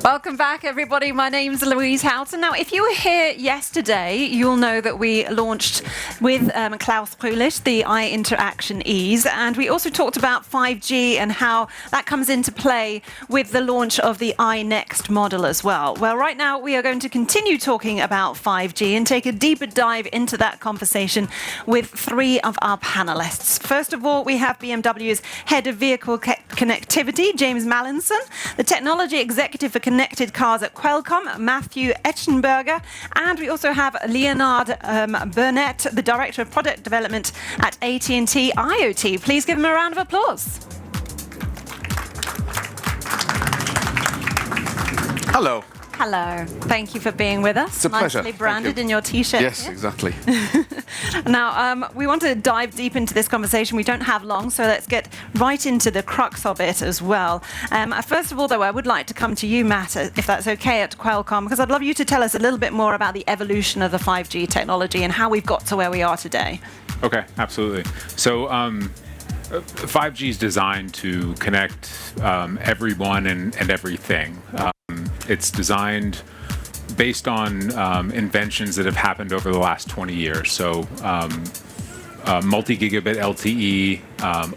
Welcome back, everybody. My name's Louise Houghton. Now, if you were here yesterday, you'll know that we launched with Klaus Prülich the iInteraction Ease, and we also talked about 5G and how that comes into play with the launch of the iNEXT model as well. Well, right now we are going to continue talking about 5G and take a deeper dive into that conversation with three of our panelists. First of all, we have BMW's Head of Vehicle Connectivity, James Mallinson, the Technology Executive for Connected Cars at Qualcomm, Matthew Etchenberger, and we also have Leonard Burnett, the Director of Product Development at AT&T IoT. Please give him a round of applause. Hello. Hello. Thank you for being with us. It's a pleasure. Nicely branded in your T-shirt. Yes, here. exactly. Now, we want to dive deep into this conversation. We don't have long, so let's get right into the crux of it as well. First of all, though, I would like to come to you, Matt, if that's okay, at Qualcomm, because I'd love you to tell us a little bit more about the evolution of the 5G technology and how we've got to where we are today. Okay, absolutely. So 5G is designed to connect everyone and everything. It's designed based on inventions that have happened over the last 20 years. So multi-gigabit LTE,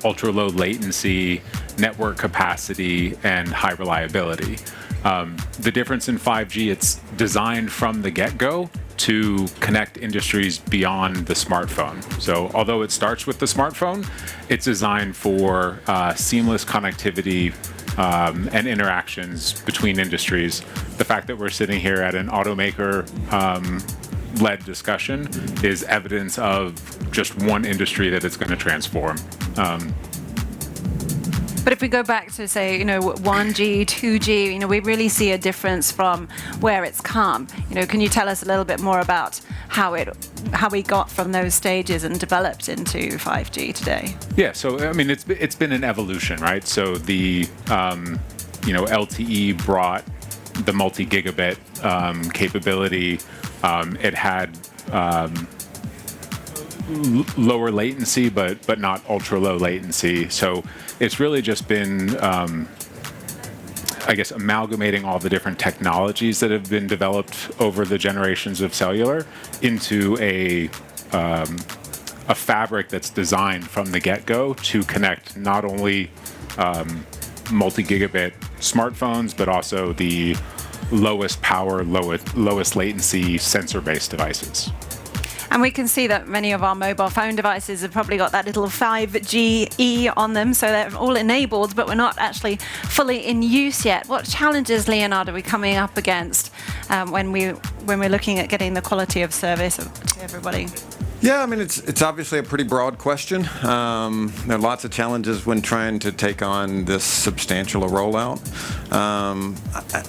ultra-low latency, network capacity, and high reliability. The difference in 5G, it's designed from the get-go to connect industries beyond the smartphone. So although it starts with the smartphone, it's designed for seamless connectivity and interactions between industries. The fact that we're sitting here at an automaker-led discussion is evidence of just one industry that it's going to transform. But if we go back to, say, 1G, 2G, we really see a difference from where it's come. Can you tell us a little bit more about how we got from those stages and developed into 5G today? Yeah, so I mean, it's been an evolution, right? So the LTE brought the multi-gigabit capability. It had lower latency, but not ultra low latency. So it's really just been, I guess, amalgamating all the different technologies that have been developed over the generations of cellular into a fabric that's designed from the get-go to connect not only multi-gigabit smartphones, but also the lowest power, lowest latency sensor-based devices. And we can see that many of our mobile phone devices have probably got that little 5G on them, so they're all enabled, but we're not actually fully in use yet. What challenges, Leonard, are we coming up against when we're looking at getting the quality of service to everybody? Yeah, I mean, it's obviously a pretty broad question. There are lots of challenges when trying to take on this substantial a rollout.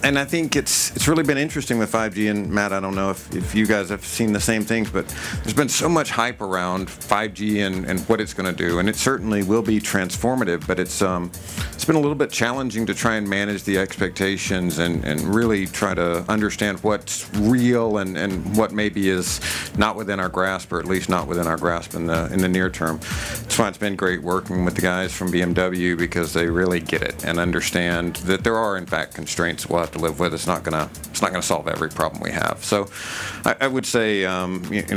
And I think it's really been interesting with 5G. And Matt, I don't know if you guys have seen the same things, but there's been so much hype around 5G and what it's going to do. And it certainly will be transformative, but it's been a little bit challenging to try and manage the expectations and really try to understand what's real and what maybe is not within our grasp, or at least not within our grasp in the near term. That's why it's been great working with the guys from BMW, because they really get it and understand that there are in fact constraints we'll have to live with. It's not gonna solve every problem we have. So I would say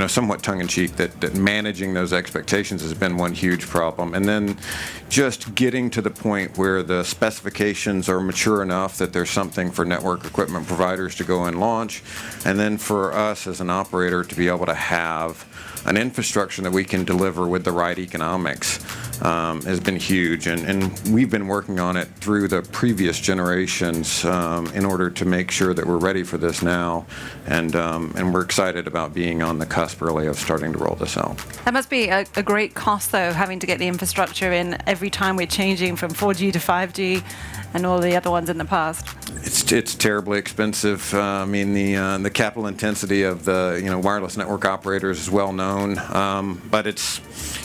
somewhat tongue-in-cheek that managing those expectations has been one huge problem, and then just getting to the point where the specifications are mature enough that there's something for network equipment providers to go and launch, and then for us as an operator to be able to have an infrastructure that we can deliver with the right economics has been huge, and we've been working on it through the previous generations in order to make sure that we're ready for this now, and we're excited about being on the cusp really of starting to roll this out. That must be a great cost, though, having to get the infrastructure in every time we're changing from 4G to 5G and all the other ones in the past. It's terribly expensive. I mean, the capital intensity of the wireless network operators is well known, but it's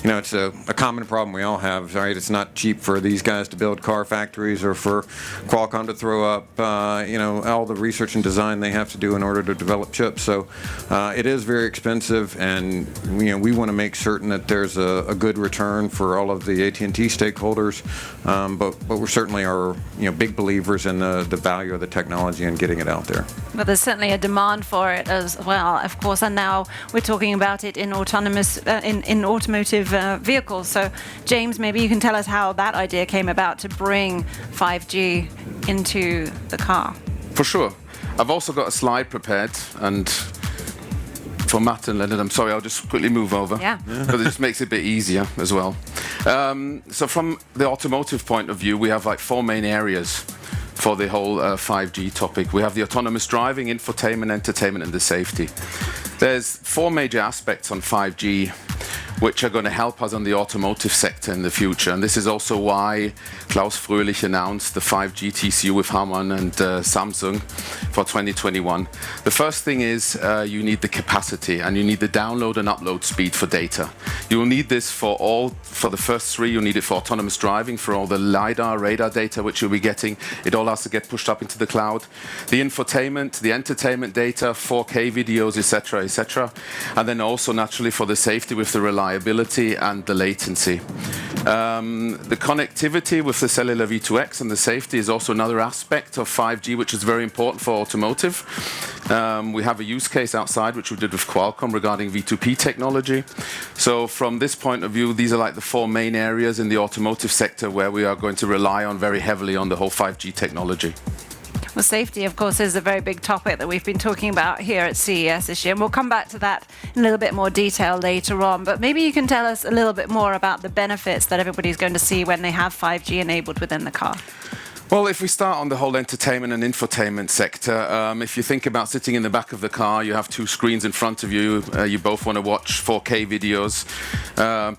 a common problem we all have, right? It's not cheap for these guys to build car factories or for Qualcomm to throw up all the research and design they have to do in order to develop chips. So it is very expensive, and we want to make certain that there's a good return for all of the AT&T stakeholders, but we certainly are big believers in the value of the technology and getting it out there. But there's certainly a demand for it as well, of course. And now we're talking about it in autonomous, in automotive vehicles. So, James, maybe you can tell us how that idea came about to bring 5G into the car. For sure. I've also got a slide prepared, and for Matt and Leonard, I'm sorry, I'll just quickly move over. Yeah. Because it just makes it a bit easier as well. So from the automotive point of view, we have like 4 main areas for the whole 5G topic. We have the autonomous driving, infotainment, entertainment, and the safety. There's 4 major aspects on 5G which are going to help us on the automotive sector in the future. And this is also why Klaus Fröhlich announced the 5G TCU with Harman and Samsung for 2021. The first thing is you need the capacity, and you need the download and upload speed for data. You will need this for the first 3. You need it for autonomous driving, for all the LiDAR, radar data which you'll be getting. It all has to get pushed up into the cloud. The infotainment, the entertainment data, 4K videos, etc., etc. And then also naturally for the safety with the reliability and the latency. The connectivity with the cellular V2X and the safety is also another aspect of 5G, which is very important for automotive. We have a use case outside, which we did with Qualcomm regarding V2P technology. So from this point of view, these are like the 4 main areas in the automotive sector where we are going to rely on very heavily on the whole 5G technology. Well, safety, of course, is a very big topic that we've been talking about here at CES this year, and we'll come back to that in a little bit more detail later on. But maybe you can tell us a little bit more about the benefits that everybody's going to see when they have 5G enabled within the car. Well, if we start on the whole entertainment and infotainment sector, if you think about sitting in the back of the car, you have 2 screens in front of you. You both want to watch 4K videos.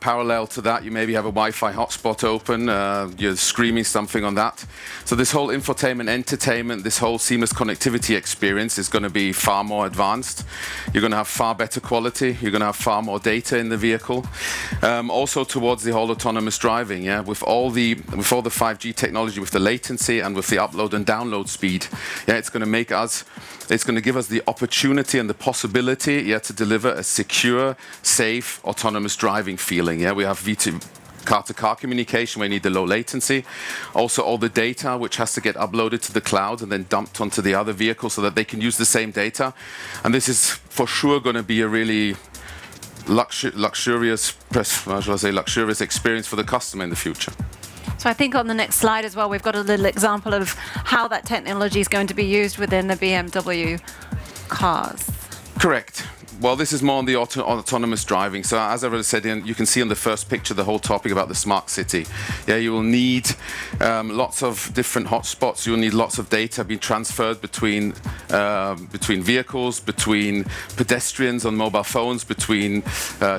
Parallel to that, you maybe have a Wi-Fi hotspot open. You're streaming something on that. So this whole infotainment, entertainment, this whole seamless connectivity experience is going to be far more advanced. You're going to have far better quality. You're going to have far more data in the vehicle. Also towards the whole autonomous driving, yeah, with all the 5G technology, with the latency and with the upload and download speed, yeah, it's going to give us the opportunity and the possibility, yeah, to deliver a secure, safe, autonomous driving feeling. Yeah, we have V2 car-to-car communication, where you need the low latency. Also all the data which has to get uploaded to the cloud and then dumped onto the other vehicle so that they can use the same data. And this is for sure going to be a really luxurious experience for the customer in the future. So I think on the next slide as well, we've got a little example of how that technology is going to be used within the BMW cars. Correct. Well, this is more on the autonomous driving. So as I already said, you can see on the first picture the whole topic about the smart city. Yeah, you will need lots of different hotspots. You'll need lots of data being transferred between vehicles, between pedestrians on mobile phones, between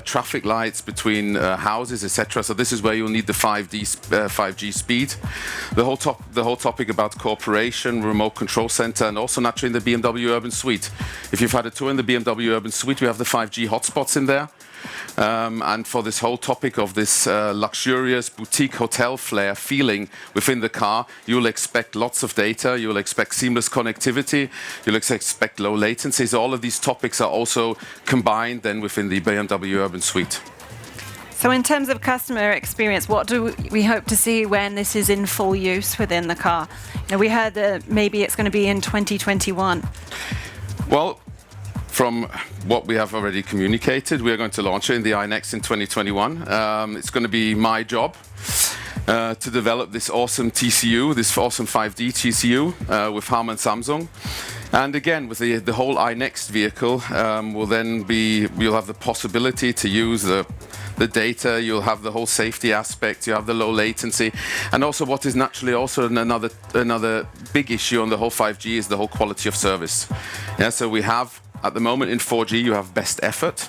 traffic lights, between houses, etc. So this is where you'll need the 5G speed. The whole topic about cooperation, remote control center, and also naturally in the BMW Urban Suite. If you've had a tour in the BMW Urban Suite, we have the 5G hotspots in there. And for this whole topic of this luxurious boutique hotel flair feeling within the car, you'll expect lots of data, you'll expect seamless connectivity, you'll expect low latency. So all of these topics are also combined then within the BMW Urban Suite. So in terms of customer experience, what do we hope to see when this is in full use within the car? You know, we heard that maybe it's going to be in 2021. Well, from what we have already communicated, we are going to launch it in the iNEXT in 2021. It's going to be my job to develop this awesome TCU, this awesome 5D TCU with Harman and Samsung. And again, with the whole iNEXT vehicle, you'll have the possibility to use the data, you'll have the whole safety aspect, you have the low latency, and also what is naturally also another big issue on the whole 5G is the whole quality of service. Yeah, so we have, at the moment in 4G, you have best effort.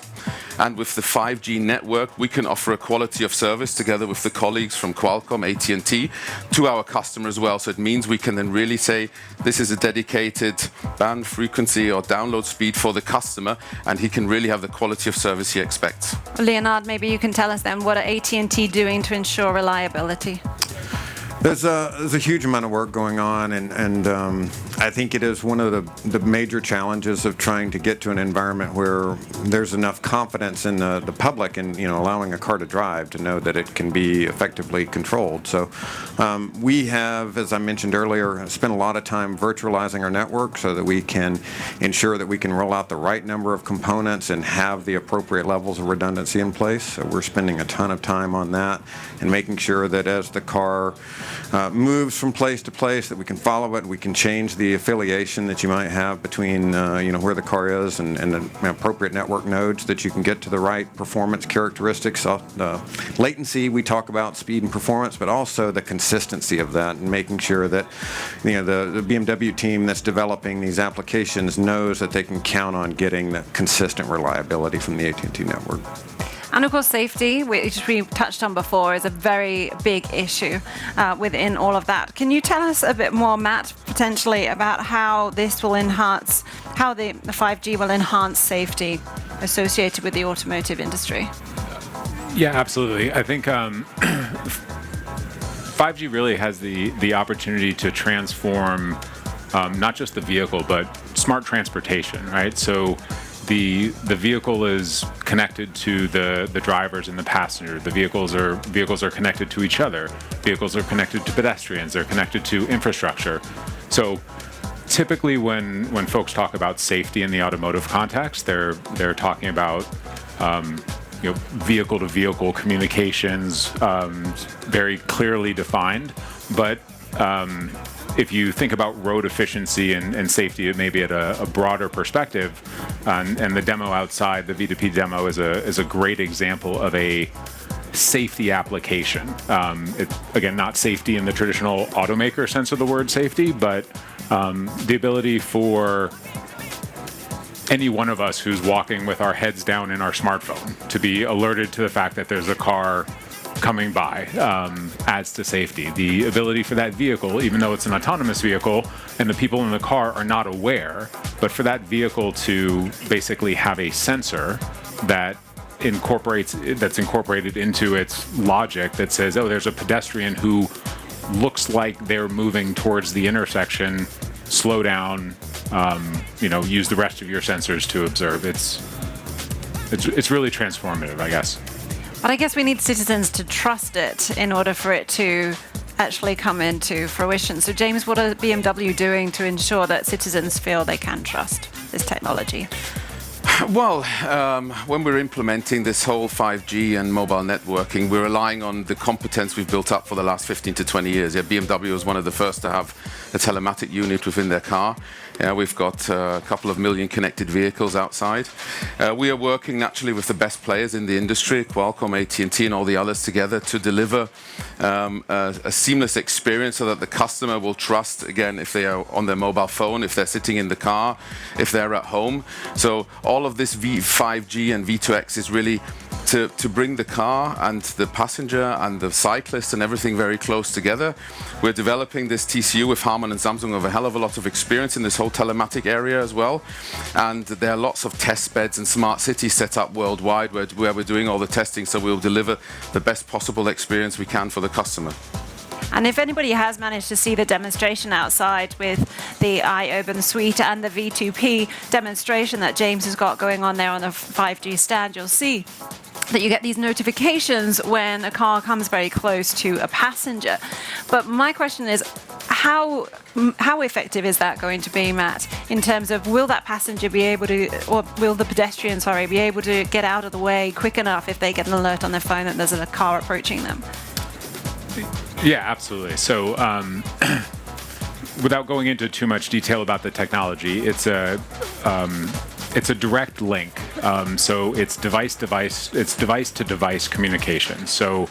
And with the 5G network, we can offer a quality of service together with the colleagues from Qualcomm, AT&T, to our customer as well. So it means we can then really say, this is a dedicated band frequency or download speed for the customer, and he can really have the quality of service he expects. Leonard, maybe you can tell us then, what are AT&T doing to ensure reliability? There's a huge amount of work going on, and I think it is one of the major challenges of trying to get to an environment where there's enough confidence in the public and allowing a car to drive to know that it can be effectively controlled. So we have, as I mentioned earlier, spent a lot of time virtualizing our network so that we can ensure that we can roll out the right number of components and have the appropriate levels of redundancy in place. So we're spending a ton of time on that and making sure that as the car moves from place to place, that we can follow it. We can change the affiliation that you might have between where the car is and the appropriate network nodes, that you can get to the right performance characteristics. Latency, we talk about speed and performance, but also the consistency of that, and making sure that the BMW team that's developing these applications knows that they can count on getting the consistent reliability from the AT&T network. And of course, safety, which we touched on before, is a very big issue within all of that. Can you tell us a bit more, Matt, potentially about how this will enhance, how the 5G will enhance safety associated with the automotive industry? Yeah, absolutely. I think 5G really has the opportunity to transform not just the vehicle, but smart transportation, right? So the vehicle is connected to the drivers and the passenger. The vehicles are connected to each other. Vehicles are connected to pedestrians. They're connected to infrastructure. So typically when folks talk about safety in the automotive context, they're talking about vehicle to vehicle communications, very clearly defined. But if you think about road efficiency and safety, maybe at a broader perspective, and the demo outside, the V2P demo is a great example of a safety application. Again, not safety in the traditional automaker sense of the word safety, but the ability for any one of us who's walking with our heads down in our smartphone to be alerted to the fact that there's a car coming by adds to safety. The ability for that vehicle, even though it's an autonomous vehicle and the people in the car are not aware, but for that vehicle to basically have a sensor that's incorporated into its logic that says, oh, there's a pedestrian who looks like they're moving towards the intersection, slow down, use the rest of your sensors to observe. It's really transformative, I guess. But I guess we need citizens to trust it in order for it to actually come into fruition. So James, what are BMW doing to ensure that citizens feel they can trust this technology? Well, when we're implementing this whole 5G and mobile networking, we're relying on the competence we've built up for the last 15 to 20 years. Yeah, BMW was one of the first to have a telematic unit within their car. We've got a couple of million connected vehicles outside. We are working naturally with the best players in the industry, Qualcomm, AT&T, and all the others together to deliver a seamless experience so that the customer will trust, again, if they are on their mobile phone, if they're sitting in the car, if they're at home. So all of this 5G and V2X is really to bring the car and the passenger and the cyclist and everything very close together. We're developing this TCU with Harman and Samsung of a hell of a lot of experience in this whole telematic area as well. And there are lots of test beds and smart cities set up worldwide where we're doing all the testing, so we'll deliver the best possible experience we can for the customer. And if anybody has managed to see the demonstration outside with the iOpen suite and the V2P demonstration that James has got going on there on the 5G stand, you'll see that you get these notifications when a car comes very close to a passenger. But my question is, how effective is that going to be, Matt, in terms of will that passenger be able to, or will the pedestrian, be able to get out of the way quick enough if they get an alert on their phone that there's a car approaching them? Yeah, absolutely. So without going into too much detail about the technology, it's a direct link. So it's device to device communication. So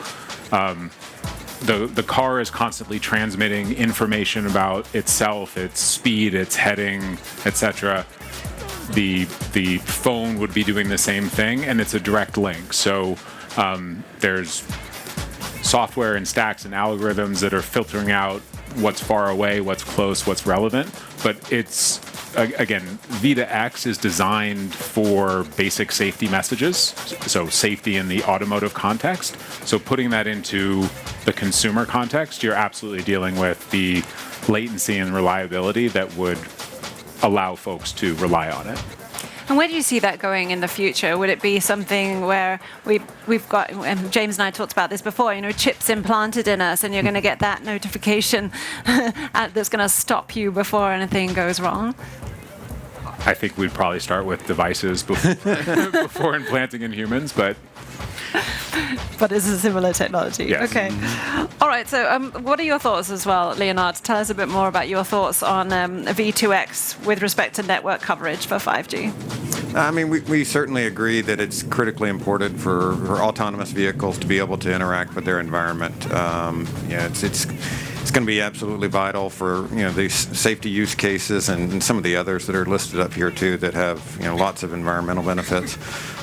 the car is constantly transmitting information about itself, its speed, its heading, etc. The phone would be doing the same thing, and it's a direct link. So there's software and stacks and algorithms that are filtering out what's far away, what's close, what's relevant, but it's again, V2X is designed for basic safety messages, so safety in the automotive context. So putting that into the consumer context, you're absolutely dealing with the latency and reliability that would allow folks to rely on it. And where do you see that going in the future? Would it be something where we've got, and James and I talked about this before, chips implanted in us, and you're going to get that notification that's going to stop you before anything goes wrong? I think we'd probably start with devices before implanting in humans, but it's a similar technology. Yes. Okay. All right. So, what are your thoughts as well, Leonard? Tell us a bit more about your thoughts on V2X with respect to network coverage for 5G. I mean, we certainly agree that it's critically important for autonomous vehicles to be able to interact with their environment. It's going to be absolutely vital for these safety use cases and some of the others that are listed up here too that have lots of environmental benefits.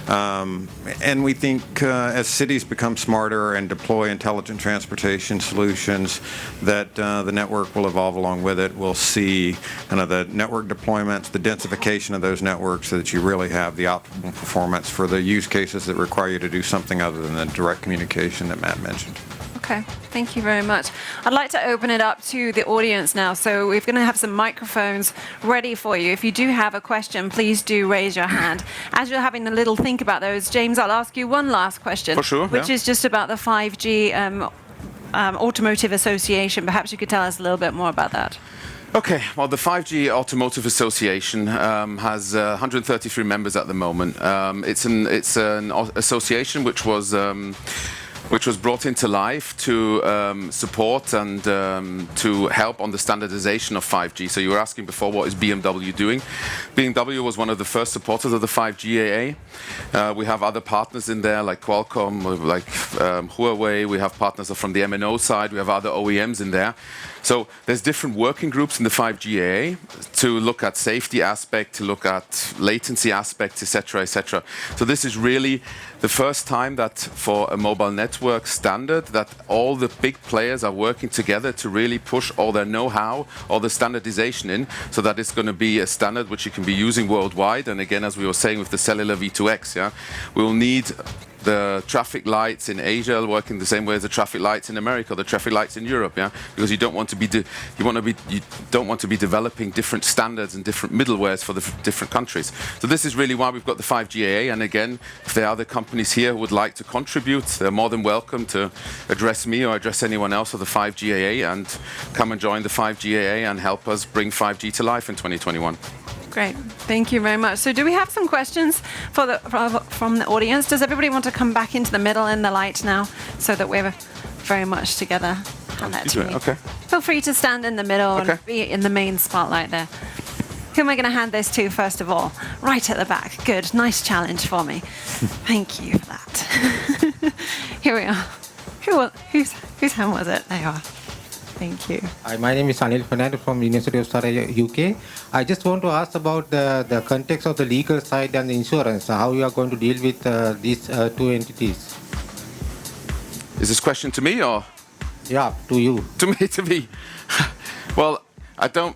And we think as cities become smarter and deploy intelligent transportation solutions, that the network will evolve along with it. We'll see kind of the network deployments, the densification of those networks, so that you really have the optimal performance for the use cases that require you to do something other than the direct communication that Matt mentioned. Okay, thank you very much. I'd like to open it up to the audience now. So we're going to have some microphones ready for you. If you do have a question, please do raise your hand. As you're having a little think about those, James, I'll ask you one last question. For sure, which is just about the 5G Automotive Association. Perhaps you could tell us a little bit more about that. Okay, well, the 5G Automotive Association has 133 members at the moment. It's an association which was brought into life to support and to help on the standardization of 5G. So you were asking before, what is BMW doing? BMW was one of the first supporters of the 5G AA. We have other partners in there like Qualcomm, like Huawei. We have partners from the MNO side. We have other OEMs in there. So there's different working groups in the 5G AA to look at safety aspect, to look at latency aspects, etc., etc. So this is really the first time that for a mobile network standard that all the big players are working together to really push all their know-how, all the standardization in, so that it's going to be a standard which you can be using worldwide. And again, as we were saying with the cellular V2X, we will need the traffic lights in Asia working the same way as the traffic lights in America, or the traffic lights in Europe, because you don't want to be developing different standards and different middlewares for the different countries. So this is really why we've got the 5G AA. And again, if there are other companies here who would like to contribute, they're more than welcome to address me or address anyone else of the 5G AA and come and join the 5G AA and help us bring 5G to life in 2021. Great. Thank you very much. So do we have some questions from the audience? Does everybody want to come back into the middle in the light now so that we're very much together? Hand that to me. Okay. Feel free to stand in the middle Okay. and be in the main spotlight there. Who am I going to hand this to first of all? Right at the back. Good. Nice challenge for me. Thank you for that. Here we are. Whose hand was it? There you are. Thank you. Hi, my name is Anil Fernando from University of Surrey, UK. I just want to ask about the context of the legal side and the insurance, how you are going to deal with these two entities. Is this question to me or? Yeah, to you. To me. Well, I don't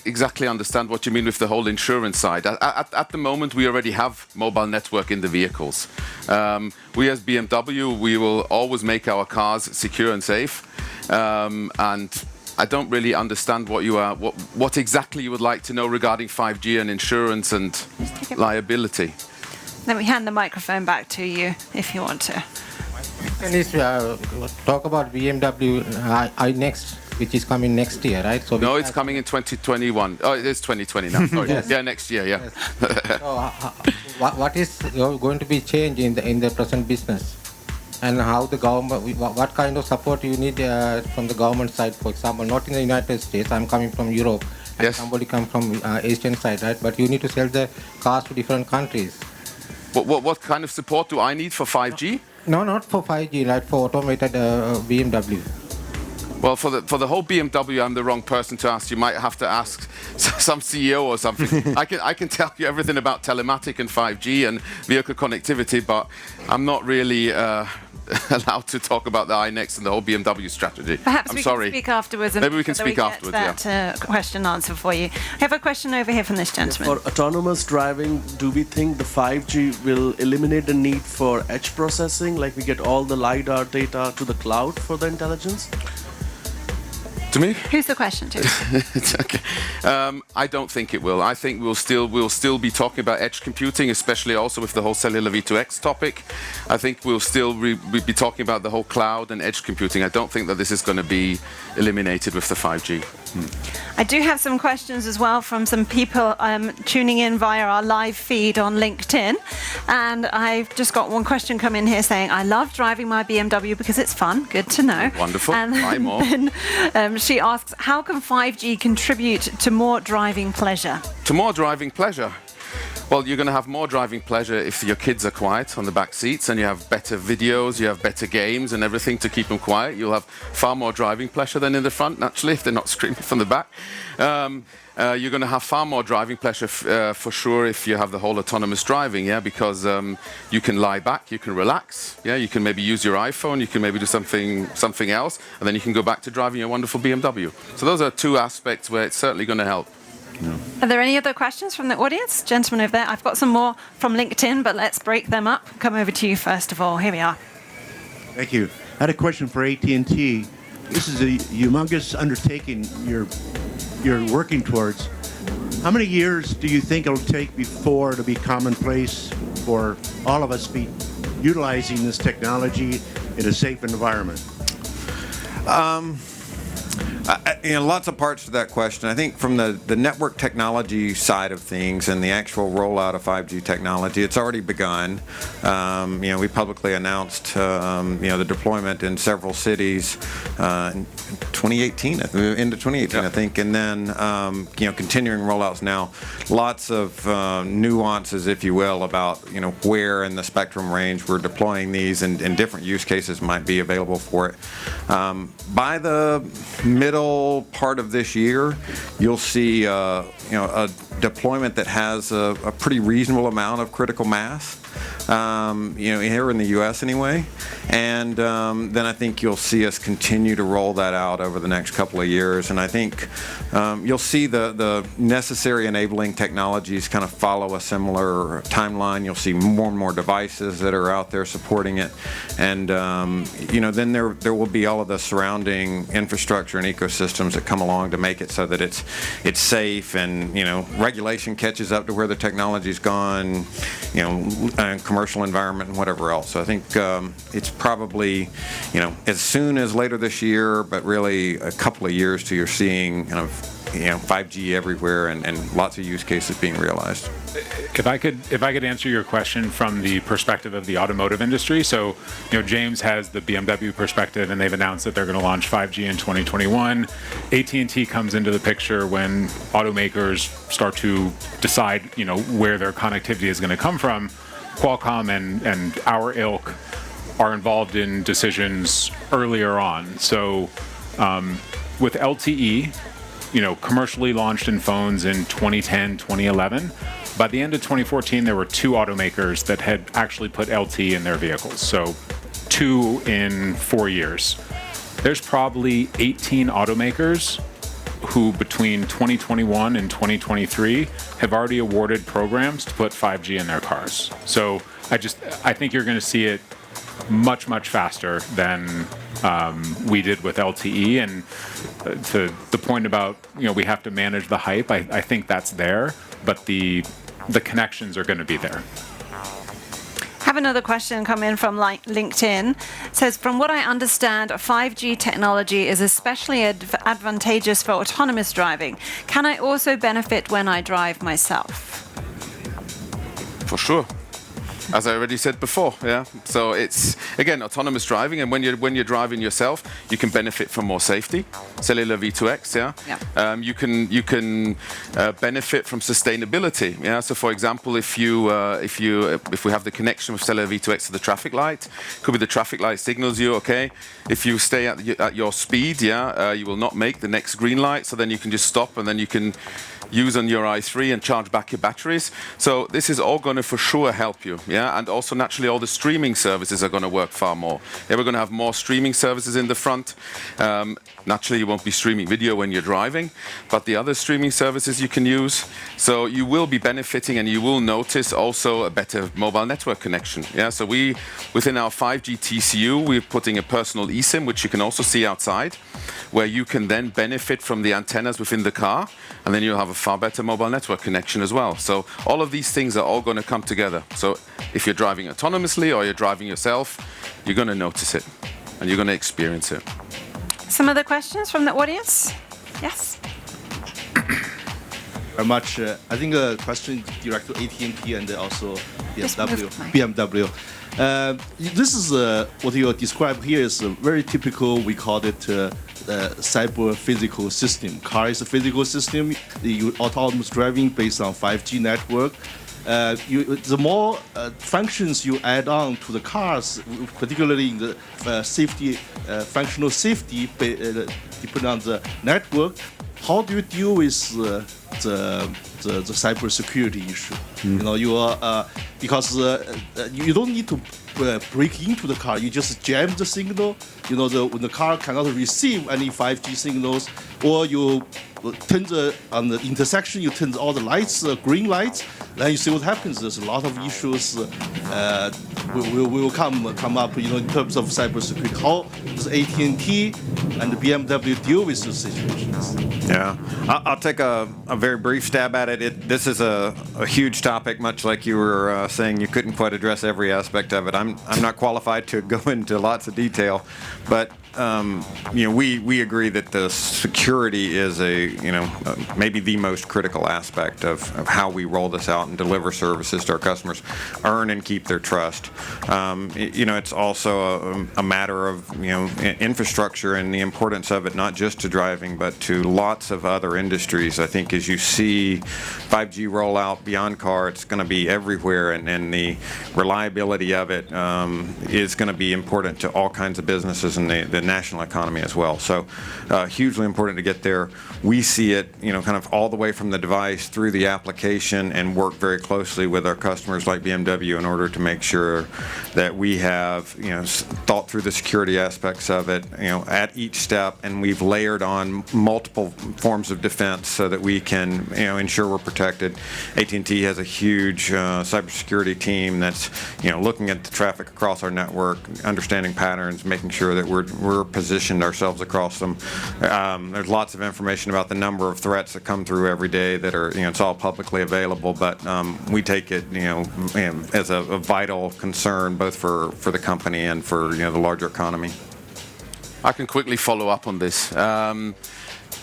exactly understand what you mean with the whole insurance side. At the moment, we already have mobile network in the vehicles. We as BMW, we will always make our cars secure and safe. And I don't really understand what exactly you would like to know regarding 5G and insurance and liability. Let me hand the microphone back to you if you want to. And is talk about BMW iNEXT, which is coming next year, right? So no, it's coming in 2021. Oh, it is 2020 now. Sorry. Yes. Yeah, next year. Yeah. Yes. So, what is going to be changed in the present business? And how the government, what kind of support you need from the government side, for example, not in the United States, I'm coming from Europe, and Yes. somebody comes from Asian side, right? But you need to sell the cars to different countries. What kind of support do I need for 5G? No, not for 5G, right? For automated BMW. Well, for the whole BMW, I'm the wrong person to ask. You might have to ask some CEO or something. I can tell you everything about telematic and 5G and vehicle connectivity, but I'm not really allowed to talk about the iNEXT and the whole BMW strategy. Perhaps I'm we sorry. can speak afterwards. And Maybe we can so that speak afterwards, get that question answered for you. I have a question over here from this gentleman. For autonomous driving, do we think the 5G will eliminate the need for edge processing, like we get all the LiDAR data to the cloud for the intelligence? To me? Who's the question to? It's okay. I don't think it will. I think we'll still be talking about edge computing, especially also with the whole cellular V2X topic. I think we'll still be talking about the whole cloud and edge computing. I don't think that this is going to be eliminated with the 5G. I do have some questions as well from some people tuning in via our live feed on LinkedIn. And I've just got one question come in here saying, I love driving my BMW because it's fun. Good to know. Wonderful. And Buy more. then she asks, how can 5G contribute to more driving pleasure? To more driving pleasure. Well, you're going to have more driving pleasure if your kids are quiet on the back seats and you have better videos, you have better games and everything to keep them quiet. You'll have far more driving pleasure than in the front, naturally, if they're not screaming from the back. You're going to have far more driving pleasure for sure if you have the whole autonomous driving, yeah, because you can lie back, you can relax, yeah, you can maybe use your iPhone, you can maybe do something else, and then you can go back to driving your wonderful BMW. So those are two aspects where it's certainly going to help. Yeah. Are there any other questions from the audience? Gentlemen over there. I've got some more from LinkedIn, but let's break them up. Come over to you first of all. Here we are. Thank you. I had a question for AT&T. This is a humongous undertaking you're working towards. How many years do you think it'll take before it'll be commonplace for all of us to be utilizing this technology in a safe environment? Lots of parts to that question. I think from the network technology side of things and the actual rollout of 5G technology, it's already begun. We publicly announced, the deployment in several cities in 2018, into 2018, I think, and then, continuing rollouts now. Lots of nuances, if you will, about, where in the spectrum range we're deploying these and different use cases might be available for it. By the middle part of this year, you'll see a deployment that has a pretty reasonable amount of critical mass, here in the U.S. anyway. And then I think you'll see us continue to roll that out over the next couple of years. And I think you'll see the necessary enabling technologies kind of follow a similar timeline. You'll see more and more devices that are out there supporting it. And, then there will be all of the surrounding infrastructure and ecosystems that come along to make it so that it's safe and, regulation catches up to where the technology's gone, and commercial environment and whatever else. So I think it's probably, as soon as later this year, but really a couple of years till you're seeing kind of, 5G everywhere and lots of use cases being realized. If I could answer your question from the perspective of the automotive industry, so James has the BMW perspective, and they've announced that they're going to launch 5G in 2021. AT&T comes into the picture when automakers start to decide, where their connectivity is going to come from. Qualcomm and our ilk are involved in decisions earlier on. So with LTE, commercially launched in phones in 2010, 2011. By the end of 2014, there were 2 automakers that had actually put LTE in their vehicles. So 2 in 4 years. There's probably 18 automakers who between 2021 and 2023 have already awarded programs to put 5G in their cars. So I think you're going to see it much, much faster than we did with LTE. And to the point about, we have to manage the hype, I think that's there, but the connections are going to be there. Have another question come in from LinkedIn. It says, from what I understand, 5G technology is especially advantageous for autonomous driving. Can I also benefit when I drive myself? For sure. As I already said before, yeah. So it's again autonomous driving, and when you're driving yourself, you can benefit from more safety, cellular V2X, yeah. You can benefit from sustainability, yeah. So for example, if we have the connection with cellular V2X to the traffic light, could be the traffic light signals you, okay. If you stay at your speed, yeah, you will not make the next green light. So then you can just stop, and then you can use on your i3 and charge back your batteries. So this is all going to for sure help you. Yeah? yeah, and also naturally all the streaming services are going to work far more. Yeah, we're going to have more streaming services in the front. Naturally, you won't be streaming video when you're driving, but the other streaming services you can use. So you will be benefiting, and you will notice also a better mobile network connection. Yeah, so within our 5G TCU, we're putting a personal eSIM, which you can also see outside, where you can then benefit from the antennas within the car, and then you'll have a far better mobile network connection as well. So all of these things are all going to come together. So if you're driving autonomously or you're driving yourself, you're going to notice it, and you're going to experience it. Some other questions from the audience? Yes. Very much. I think a question direct to AT&T and also Just BMW. move the mic. BMW. This is what you describe here is a very typical. We call it cyber physical system. Car is a physical system. The autonomous driving based on 5G network. The more functions you add on to the cars, particularly in the safety, functional safety, depending on the network, how do you deal with the cybersecurity issue? You know, you are because you don't need to break into the car. You just jam the signal. You know, when the car cannot receive any 5G signals, or you turn on the intersection, you turn all the lights, green lights. Then you see what happens. There's a lot of issues will come up. You know, in terms of cybersecurity. How does AT&T and the BMW deal with those situations? Yeah, I'll take a very brief stab at it. This is a huge topic, much like you were saying you couldn't quite address every aspect of it. I'm not qualified to go into lots of detail, but we agree that the security is maybe the most critical aspect of how we roll this out and deliver services to our customers, earn and keep their trust. It's also a matter of infrastructure and the importance of it, not just to driving, but to lots of other industries. I think as you see 5G roll out beyond car, it's going to be everywhere, and the reliability of it is going to be important to all kinds of businesses and the national economy as well. So hugely important to get there. We see it, kind of all the way from the device through the application, and work very closely with our customers like BMW in order to make sure that we have, thought through the security aspects of it, at each step, and we've layered on multiple forms of defense so that we can, ensure we're protected. AT&T has a huge cybersecurity team that's, looking at the traffic across our network, understanding patterns, making sure that we're positioned ourselves across them. There's lots of information about the number of threats that come through every day that are, it's all publicly available, but we take it, as a vital concern both for the company and for, the larger economy. I can quickly follow up on this.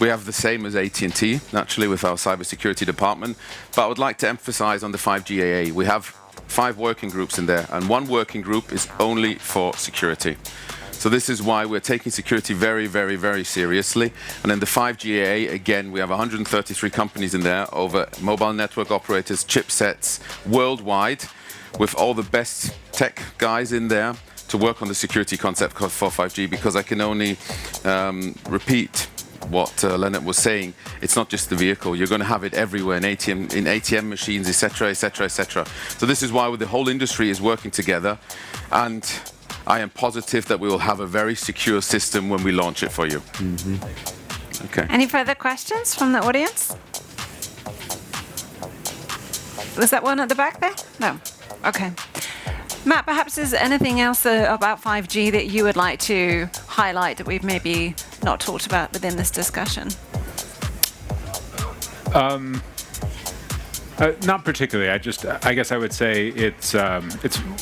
We have the same as AT&T, naturally, with our cybersecurity department, but I would like to emphasize on the 5G AA. We have 5 working groups in there, and one working group is only for security. So this is why we're taking security very, very, very seriously. And in the 5G AA, again, we have 133 companies in there, over mobile network operators, chipsets, worldwide, with all the best tech guys in there to work on the security concept for 5G, because I can only repeat what Leonard was saying. It's not just the vehicle. You're going to have it everywhere, in ATM machines, etc., etc., etc. So this is why the whole industry is working together, and I am positive that we will have a very secure system when we launch it for you. Mm-hmm. Okay. Any further questions from the audience? Was that one at the back there? No. Okay. Matt, perhaps is anything else about 5G that you would like to highlight that we've maybe not talked about within this discussion? Not particularly. I guess I would say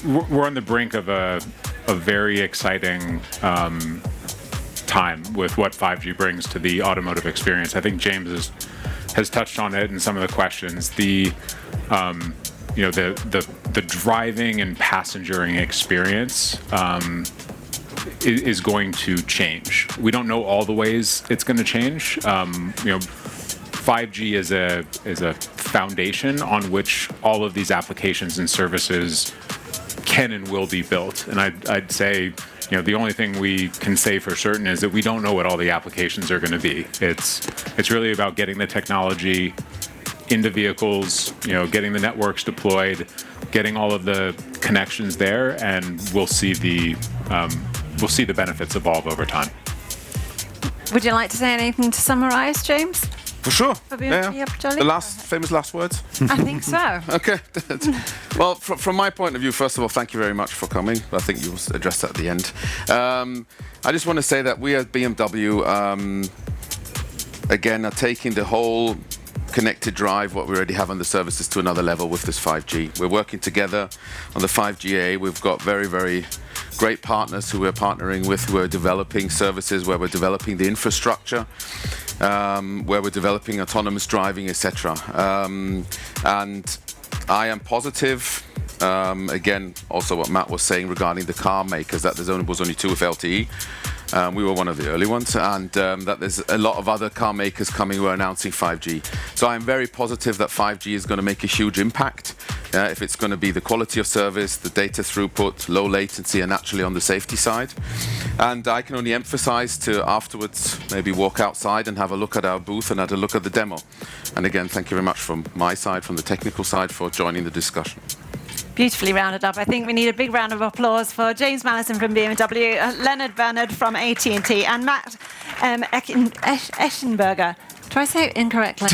we're on the brink of a very exciting time with what 5G brings to the automotive experience. I think James has touched on it in some of the questions. The driving and passengering experience is going to change. We don't know all the ways it's going to change. 5G is a foundation on which all of these applications and services can and will be built. And I'd say, the only thing we can say for certain is that we don't know what all the applications are going to be. It's really about getting the technology into vehicles, getting the networks deployed, getting all of the connections there, and we'll see the benefits evolve over time. Would you like to say anything to summarize, James? For sure. For BMW, Charlie? The famous last words? I think so. Okay. Well, from my point of view, first of all, thank you very much for coming. I think you'll address that at the end. I just want to say that we at BMW, again, are taking the whole connected drive, what we already have on the services, to another level with this 5G. We're working together on the 5GA. We've got very, very great partners who we're partnering with, who are developing services, where we're developing the infrastructure, where we're developing autonomous driving, etc. And I am positive, again, also what Matt was saying regarding the car makers, that there was only two with LTE. We were one of the early ones, and that there's a lot of other car makers coming who are announcing 5G. So I'm very positive that 5G is going to make a huge impact if it's going to be the quality of service, the data throughput, low latency, and naturally on the safety side. And I can only emphasize to afterwards maybe walk outside and have a look at our booth and have a look at the demo. And again, thank you very much from my side, from the technical side, for joining the discussion. Beautifully rounded up. I think we need a big round of applause for James Mallison from BMW, Leonard Bernard from AT&T, and Matt Eschenberger. Do I say it incorrectly?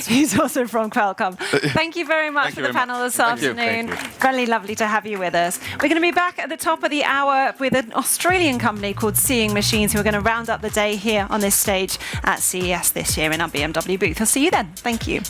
He's also from Qualcomm. Thank you very much for the panel this afternoon. Very lovely to have you with us. We're going to be back at the top of the hour with an Australian company called Seeing Machines, who are going to round up the day here on this stage at CES this year in our BMW booth. I'll see you then. Thank you.